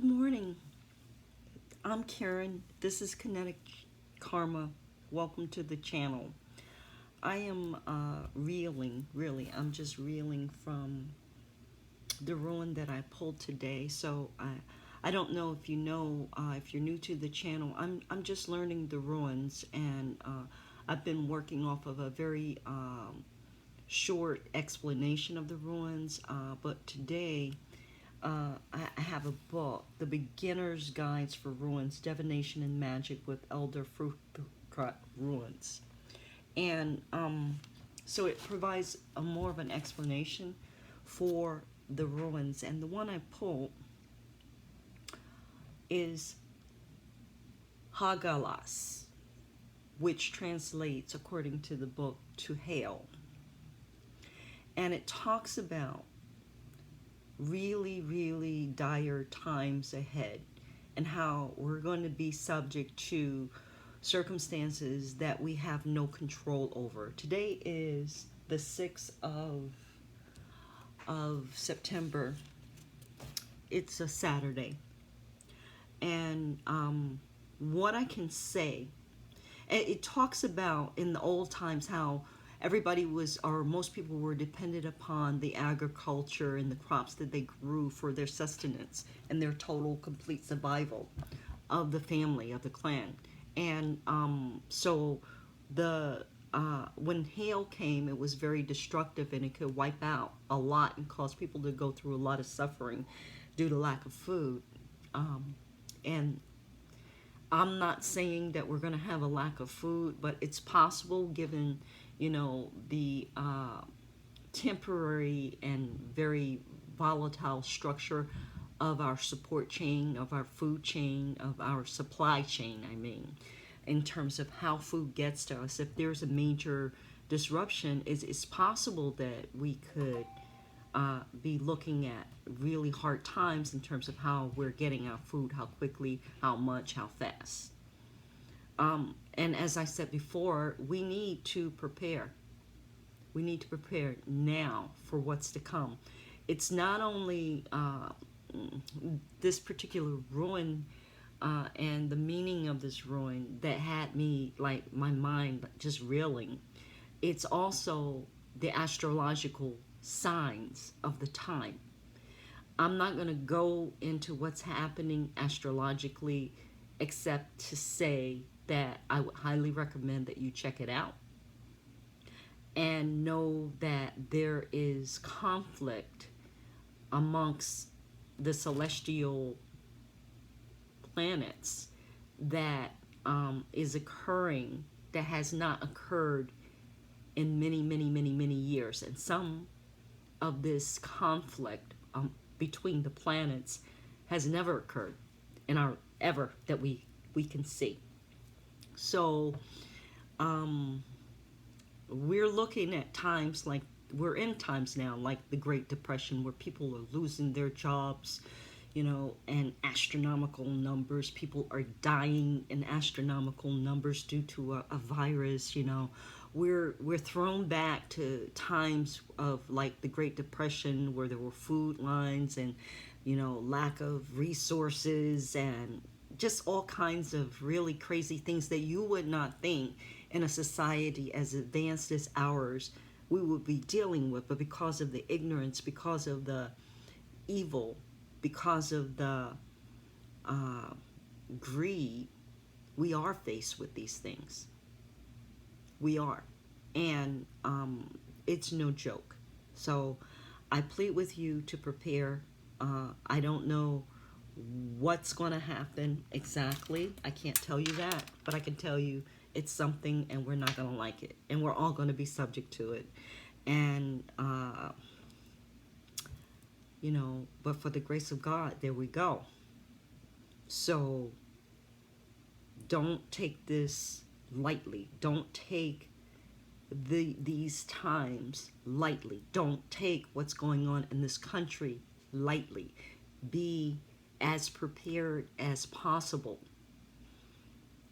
Good morning. I'm Karen. This is Kinetic Karma. Welcome to the channel. I am reeling, really. I'm just reeling from the ruin that I pulled today. So I don't know if you know, if you're new to the channel, I'm just learning the ruins, and I've been working off of a very short explanation of the ruins. But today, I have a book, The Beginner's Guides for Ruins, Divination and Magic with Elder Fruitcrot Ruins. And so it provides more of an explanation for the ruins. And the one I pulled is Hagalas, which translates, according to the book, to hail. And it talks about really dire times ahead, and how we're going to be subject to circumstances that we have no control over. Today is the 6th of September. It's a Saturday. And what I can say, it talks about in the old times how everybody was, or most people were, dependent upon the agriculture and the crops that they grew for their sustenance and their total complete survival of the family, of the clan. And so the when hail came, it was very destructive, and it could wipe out a lot and cause people to go through a lot of suffering due to lack of food. And I'm not saying that we're going to have a lack of food, but it's possible, given, you know, the temporary and very volatile structure of our support chain, of our food chain, of our supply chain, I mean, in terms of how food gets to us. If there's a major disruption, it's possible that we could be looking at really hard times in terms of how we're getting our food, how quickly, how much, how fast. And as I said before, we need to prepare. We need to prepare now for what's to come. It's not only this particular ruin and the meaning of this ruin that had me, like, my mind just reeling. It's also the astrological signs of the time. I'm not going to go into what's happening astrologically, except to say that I would highly recommend that you check it out and know that there is conflict amongst the celestial planets that is occurring, that has not occurred in many years. And some of this conflict between the planets has never occurred in our ever that we can see. So we're looking at times, like we're in times now like the Great Depression, where people are losing their jobs, you know, and astronomical numbers. People are dying in astronomical numbers due to a virus, you know. We're thrown back to times of like the Great Depression, where there were food lines and, you know, lack of resources and just all kinds of really crazy things that you would not think in a society as advanced as ours we would be dealing with. But because of the ignorance, because of the evil, because of the greed, we are faced with these things. We are. And it's no joke. So I plead with you to prepare. I don't know what's going to happen exactly. I can't tell you that, but I can tell you it's something, and we're not going to like it, and we're all going to be subject to it. And you know, but for the grace of God, there we go. So don't take this lightly. Don't take these times lightly. Don't take what's going on in this country lightly. Be as prepared as possible.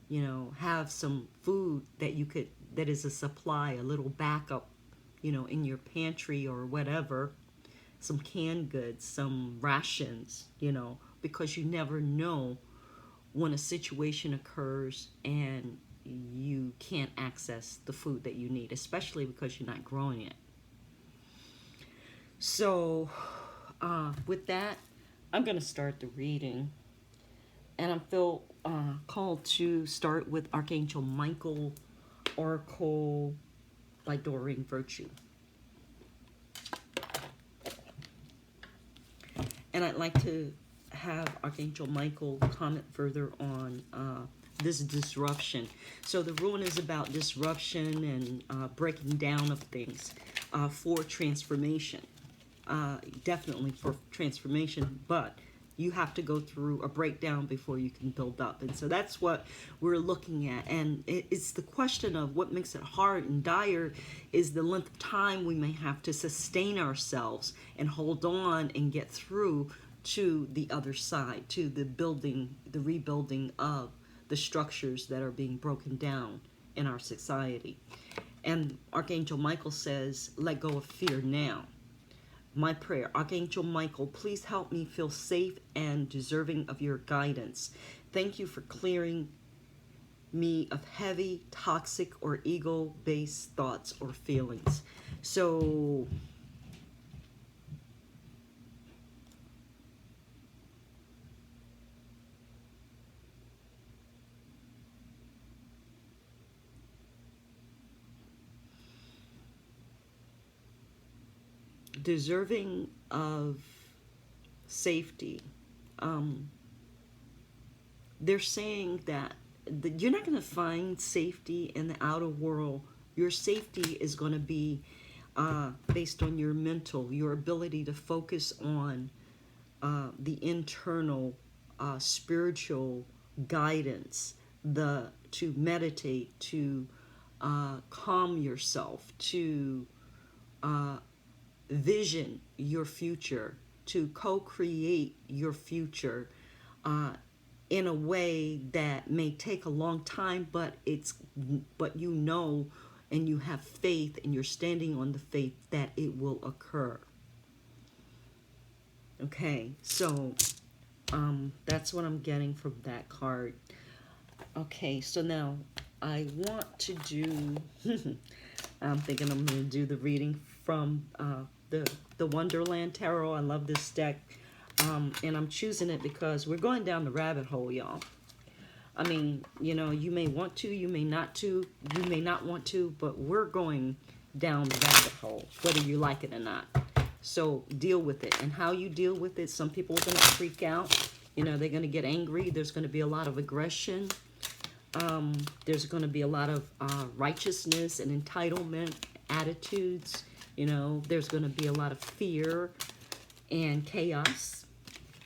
You know, have some food that you could, that is a supply, a little backup, you know, in your pantry or whatever. Some canned goods, some rations, you know, because you never know when a situation occurs and you can't access the food that you need, especially because you're not growing it. So with that, I'm going to start the reading. And I feel called to start with Archangel Michael, Oracle by Doreen Virtue. And I'd like to have Archangel Michael comment further on this disruption. So the rune is about disruption and breaking down of things for transformation. Definitely for transformation, but you have to go through a breakdown before you can build up. And so that's what we're looking at. And it's the question of what makes it hard and dire is the length of time we may have to sustain ourselves and hold on and get through to the other side, to the building, the rebuilding of the structures that are being broken down in our society. And Archangel Michael says, let go of fear now. My prayer, Archangel Michael, please help me feel safe and deserving of your guidance. Thank you for clearing me of heavy, toxic, or ego-based thoughts or feelings. So deserving of safety. They're saying that you're not going to find safety in the outer world. Your safety is going to be based on your mental, your ability to focus on the internal spiritual guidance, to meditate, to calm yourself, to vision your future, to co-create your future in a way that may take a long time, but you know, and you have faith, and you're standing on the faith that it will occur. Okay, so that's what I'm getting from that card. Okay, so now I want to do I'm thinking I'm going to do the reading from the Wonderland Tarot. I love this deck. And I'm choosing it because we're going down the rabbit hole, y'all. I mean, you know, you may want to, you may not want to, but we're going down the rabbit hole, whether you like it or not. So deal with it. And how you deal with it, some people are going to freak out. You know, they're going to get angry. There's going to be a lot of aggression. There's going to be a lot of righteousness and entitlement attitudes. You know, there's going to be a lot of fear and chaos.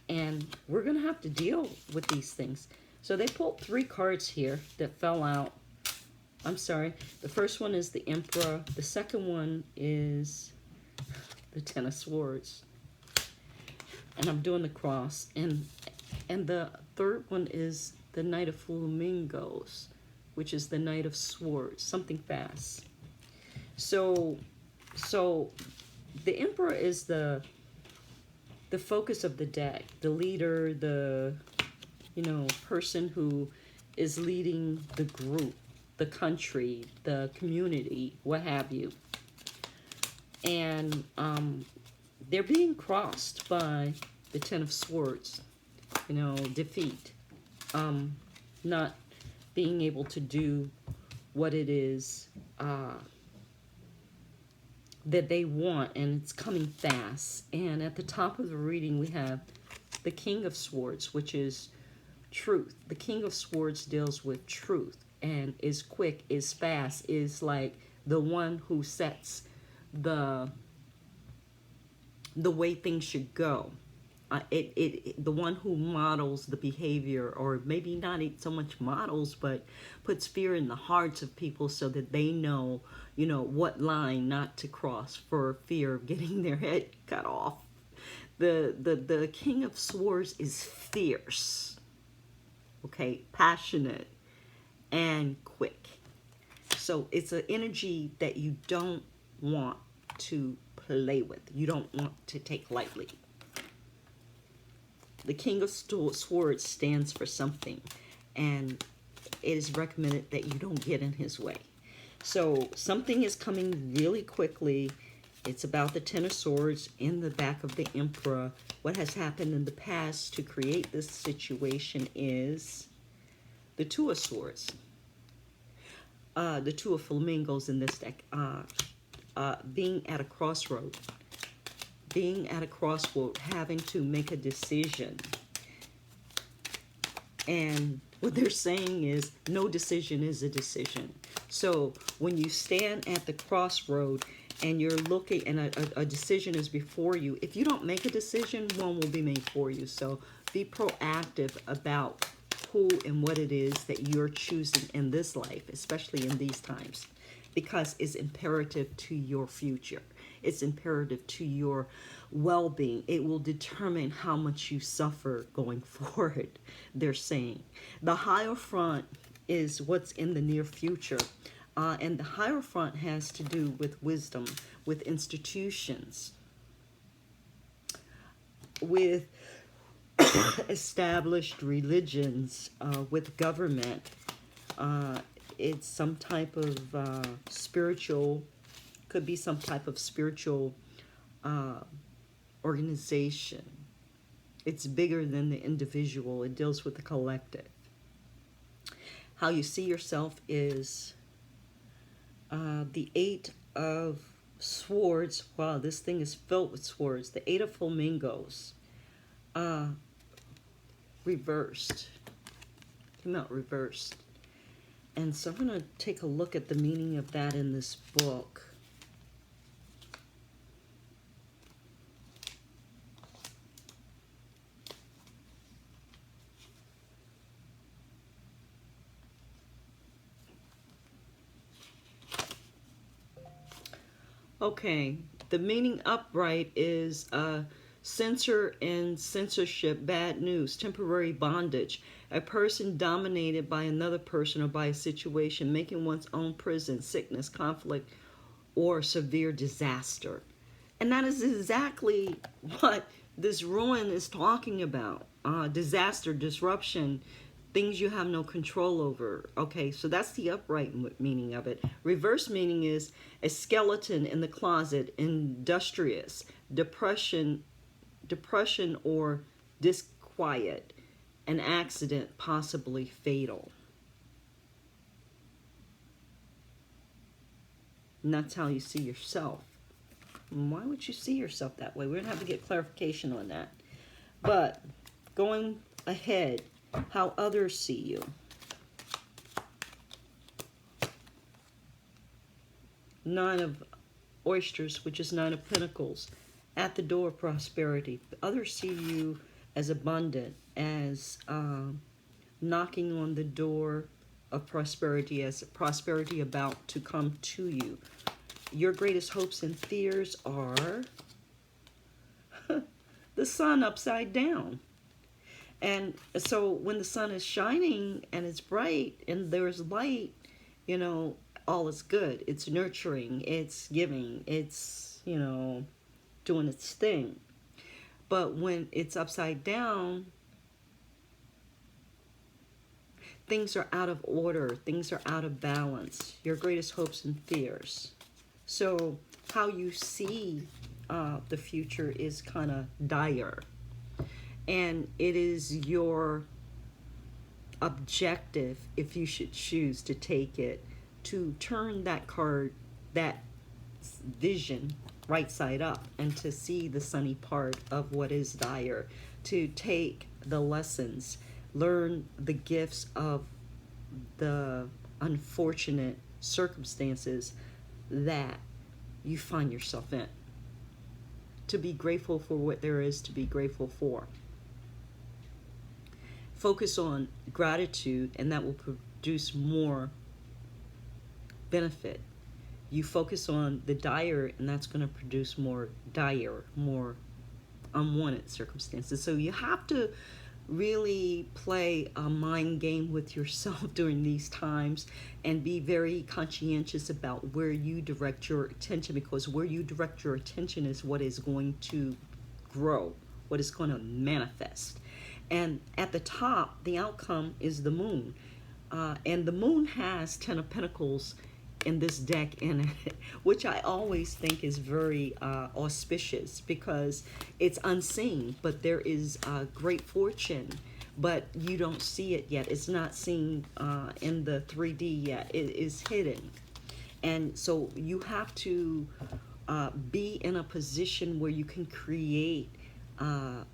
And we're going to have to deal with these things. So they pulled 3 cards here that fell out. I'm sorry. The first one is the Emperor. The second one is the Ten of Swords. And I'm doing the cross. And the third one is the Knight of Flamingos, which is the Knight of Swords. Something fast. So the Emperor is the focus of the deck, the leader, the person who is leading the group, the country, the community, what have you. And they're being crossed by the Ten of Swords, defeat, not being able to do what it is that they want, and it's coming fast. And at the top of the reading we have the King of Swords, which is truth. The King of Swords deals with truth and is quick, is fast, is like the one who sets the way things should go. The one who models the behavior, or maybe not so much models, but puts fear in the hearts of people so that they know, what line not to cross for fear of getting their head cut off. The King of Swords is fierce, okay, passionate, and quick. So it's an energy that you don't want to play with. You don't want to take lightly. The King of Swords stands for something, and it is recommended that you don't get in his way. So something is coming really quickly. It's about the Ten of Swords in the back of the Emperor. What has happened in the past to create this situation is the Two of Swords. The Two of Flamingos in this deck. Being at a crossroad. Being at a crossroad, having to make a decision. And what they're saying is no decision is a decision. So when you stand at the crossroad and you're looking and a decision is before you, if you don't make a decision, one will be made for you. So be proactive about who and what it is that you're choosing in this life, especially in these times, because it's imperative to your future. It's imperative to your well-being. It will determine how much you suffer going forward, they're saying. The Hierophant is what's in the near future. And the Hierophant has to do with wisdom, with institutions, with established religions, with government. It's some type of spiritual, could be some type of spiritual organization. It's bigger than the individual. It deals with the collective. How you see yourself is the Eight of Swords. Wow, this thing is filled with swords. The Eight of Flamingos. Reversed. Came out reversed. And so I'm going to take a look at the meaning of that in this book. Okay, the meaning upright is censor and censorship, bad news, temporary bondage, a person dominated by another person or by a situation, making one's own prison, sickness, conflict, or severe disaster. And that is exactly what this ruin is talking about. Disaster, disruption, things you have no control over. Okay, so that's the upright meaning of it. Reverse meaning is a skeleton in the closet, industrious, depression or disquiet, an accident, possibly fatal. And that's how you see yourself. And why would you see yourself that way? We're going to have to get clarification on that. But going ahead, how others see you. Nine of Oysters, which is Nine of Pentacles. At the door of prosperity. Others see you as abundant, as knocking on the door of prosperity, as prosperity about to come to you. Your greatest hopes and fears are the sun upside down. And so when the sun is shining and it's bright and there's light, you know, all is good. It's nurturing, it's giving, it's, you know, doing its thing. But when it's upside down, things are out of order, things are out of balance, your greatest hopes and fears. So how you see the future is kind of dire. And it is your objective, if you should choose to take it, to turn that card, that vision, right side up, and to see the sunny part of what is dire, to take the lessons, learn the gifts of the unfortunate circumstances that you find yourself in, to be grateful for what there is to be grateful for. Focus on gratitude, and that will produce more benefit. You focus on the dire, and that's going to produce more dire, more unwanted circumstances. So you have to really play a mind game with yourself during these times and be very conscientious about where you direct your attention, because where you direct your attention is what is going to grow, what is going to manifest. And at the top, the outcome is the moon. And the moon has 10 of Pentacles in this deck in it, which I always think is very auspicious because it's unseen, but there is great fortune, but you don't see it yet. It's not seen in the 3D yet. It is hidden. And so you have to be in a position where you can create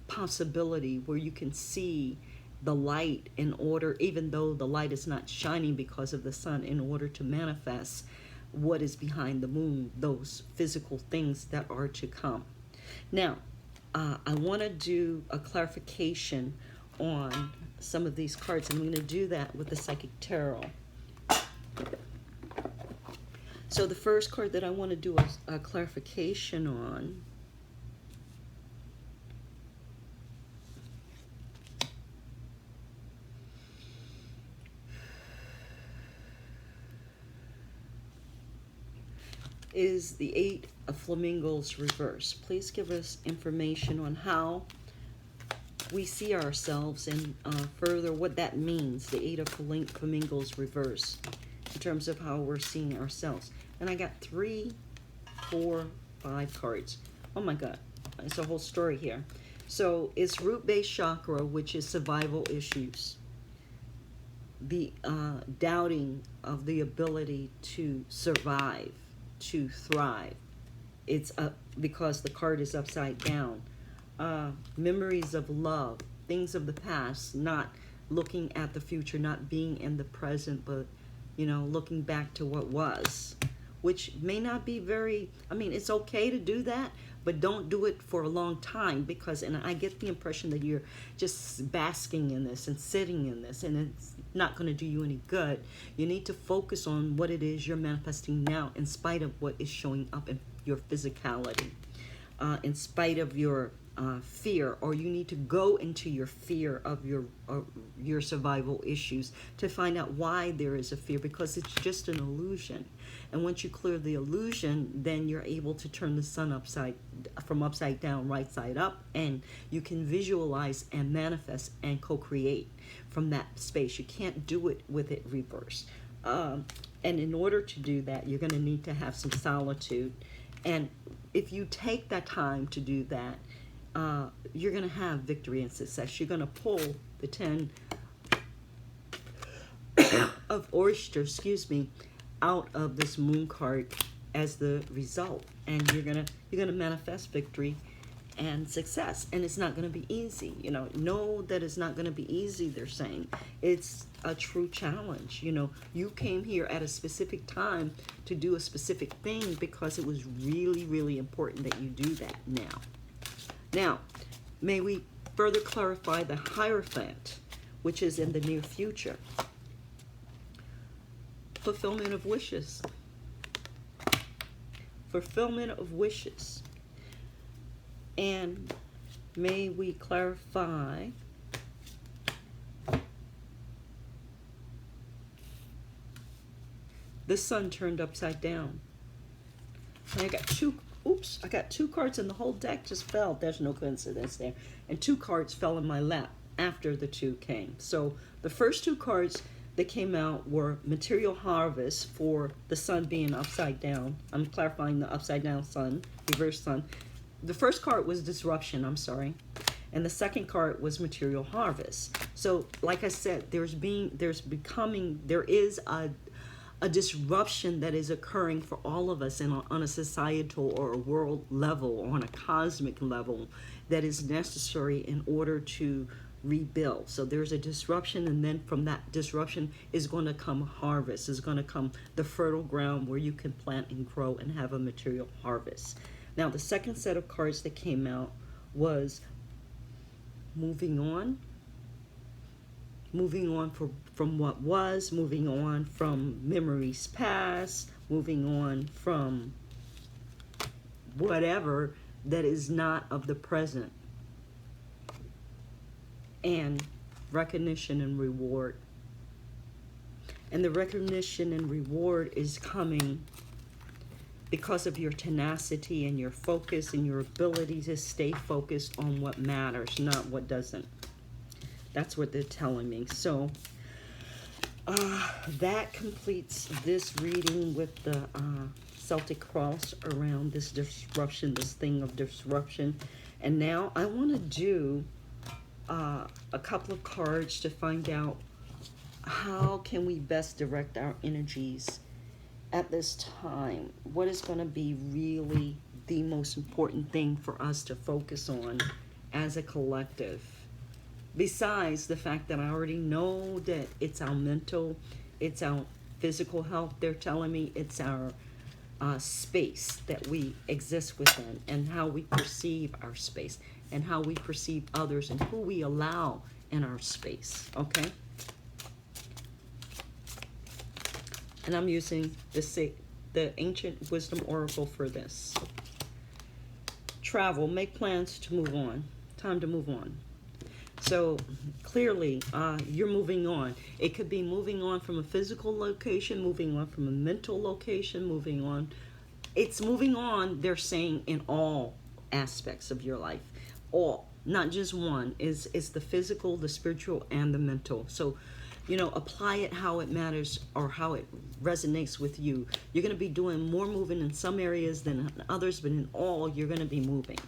possibility, where you can see the light in order, even though the light is not shining because of the sun, in order to manifest what is behind the moon, those physical things that are to come. Now, I want to do a clarification on some of these cards, and I'm going to do that with the Psychic Tarot. So the first card that I want to do a clarification on is the Eight of Flamingos reverse. Please give us information on how we see ourselves and further what that means, the Eight of Flamingos reverse, in terms of how we're seeing ourselves. And I got 3, 4, 5 cards. Oh my God, it's a whole story here. So it's root-based chakra, which is survival issues. The doubting of the ability to survive, to thrive. It's because the card is upside down. Memories of love, things of the past, not looking at the future, not being in the present, but looking back to what was, which may not be very, it's okay to do that, but don't do it for a long time, because, and I get the impression that you're just basking in this and sitting in this, and it's not going to do you any good. You need to focus on what it is you're manifesting now, in spite of what is showing up in your physicality, in spite of your fear, or you need to go into your fear of your survival issues to find out why there is a fear, because it's just an illusion. And once you clear the illusion, then you're able to turn the sun from upside down, right side up, and you can visualize and manifest and co-create from that space. You can't do it with it reversed. And in order to do that, you're going to need to have some solitude. And if you take that time to do that, you're going to have victory and success. You're going to pull the 10 of oysters, out of this moon card as the result, and you're gonna manifest victory and success. And it's not going to be easy. Know that it's not going to be easy. They're saying it's a true challenge. You came here at a specific time to do a specific thing because it was really, really important that you do that now. Now, may we further clarify the Hierophant, which is in the near future. Fulfillment of wishes. Fulfillment of wishes. And may we clarify the sun turned upside down. And I got two cards and the whole deck just fell. There's no coincidence there. And 2 cards fell in my lap after the 2 came. So the first 2 cards that came out were material harvest for the sun being upside down. I'm clarifying the upside down sun, reverse sun. The first card was disruption, and the second card was material harvest. So like I said, there is a disruption that is occurring for all of us on a societal or a world level, or on a cosmic level, that is necessary in order to rebuild. So there's a disruption, and then from that disruption is going to come harvest, is going to come the fertile ground where you can plant and grow and have a material harvest. Now the second set of cards that came out was moving on from what was, moving on from memories past, moving on from whatever that is not of the present, and recognition and reward. And the recognition and reward is coming because of your tenacity and your focus and your ability to stay focused on what matters, not what doesn't. That's what they're telling me. So that completes this reading with the Celtic cross around this disruption, this thing of disruption. And now I want to do a couple of cards to find out how can we best direct our energies at this time. What is going to be really the most important thing for us to focus on as a collective? Besides the fact that I already know that it's our mental, it's our physical health, they're telling me it's our space that we exist within, and how we perceive our space, and how we perceive others, and who we allow in our space, okay? And I'm using the Ancient Wisdom Oracle for this. Travel, make plans to move on. Time to move on. So clearly, you're moving on. It could be moving on from a physical location, moving on from a mental location, moving on. It's moving on, they're saying, in all aspects of your life. All, not just one. It's the physical, the spiritual, and the mental. So, you know, apply it how it matters or how it resonates with you. You're going to be doing more moving in some areas than in others, but in all, you're going to be moving.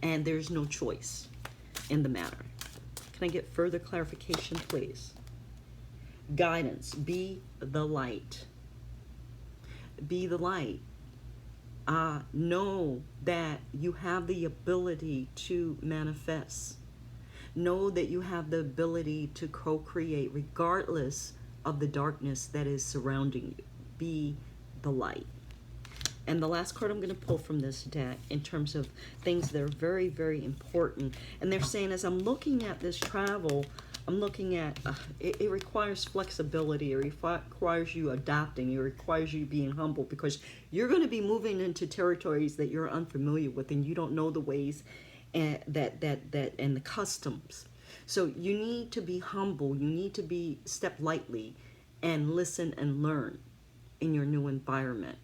And there's no choice in the matter. Can I get further clarification, please? Guidance. Be the light. Be the light. Know that you have the ability to manifest. Know that you have the ability to co-create regardless of the darkness that is surrounding you. Be the light. And the last card I'm going to pull from this deck in terms of things that are very, very important. And they're saying, as I'm looking at this travel, I'm looking at, it requires flexibility. It requires you adapting. It requires you being humble, because you're going to be moving into territories that you're unfamiliar with, and you don't know the ways and and the customs. So you need to be humble. You need to be step lightly and listen and learn in your new environment.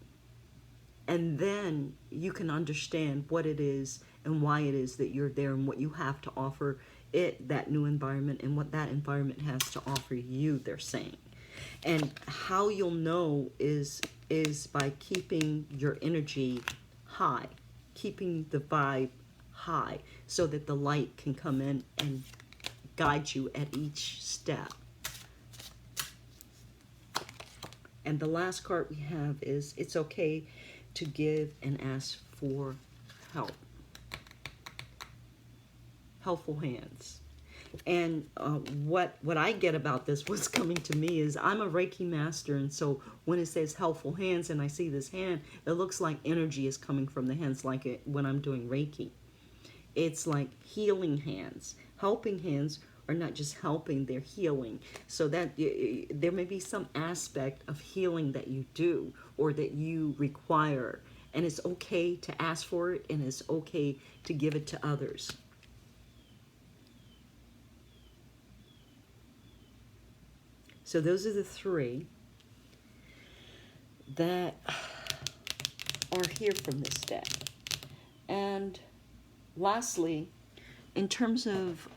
And then you can understand what it is and why it is that you're there, and what you have to offer it, that new environment, and what that environment has to offer you, they're saying. And how you'll know is by keeping your energy high, keeping the vibe high, so that the light can come in and guide you at each step. And the last card we have is, it's okay to give and ask for help. Helpful hands. And what I get about this, what's coming to me is, I'm a Reiki Master, and so when it says helpful hands and I see this hand, it looks like energy is coming from the hands, like it when I'm doing Reiki. It's like healing hands. Helping hands are not just helping, they're healing. So that there may be some aspect of healing that you do or that you require. And it's okay to ask for it, and it's okay to give it to others. So those are the three that are here from this deck. And lastly, in terms of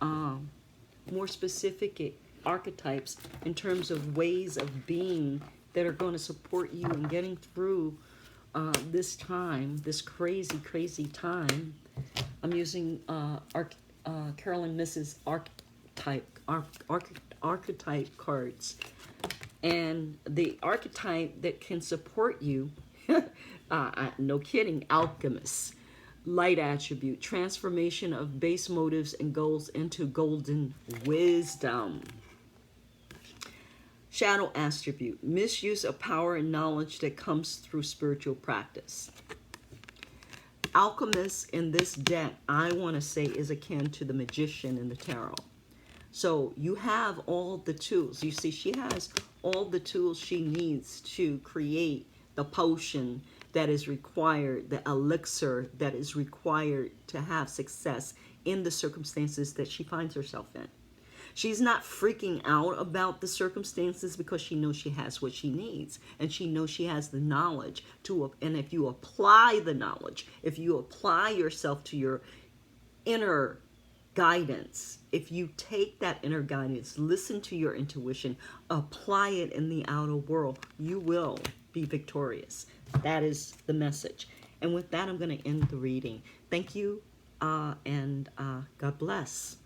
more specific archetypes, in terms of ways of being that are going to support you in getting through this time, this crazy, crazy time, I'm using Carolyn Mrs. Archetype cards. And the archetype that can support you, no kidding, alchemist. Light attribute, transformation of base motives and goals into golden wisdom. Shadow attribute, misuse of power and knowledge that comes through spiritual practice. Alchemist in this deck, I want to say, is akin to the magician in the tarot. So you have all the tools. You see, she has all the tools she needs to create the potion that is required, the elixir that is required to have success in the circumstances that she finds herself in. She's not freaking out about the circumstances because she knows she has what she needs, and she knows she has the knowledge to, and if you apply the knowledge, if you apply yourself to your inner guidance, if you take that inner guidance, listen to your intuition, apply it in the outer world, you will be victorious. That is the message. And with that, I'm going to end the reading. Thank you, and God bless.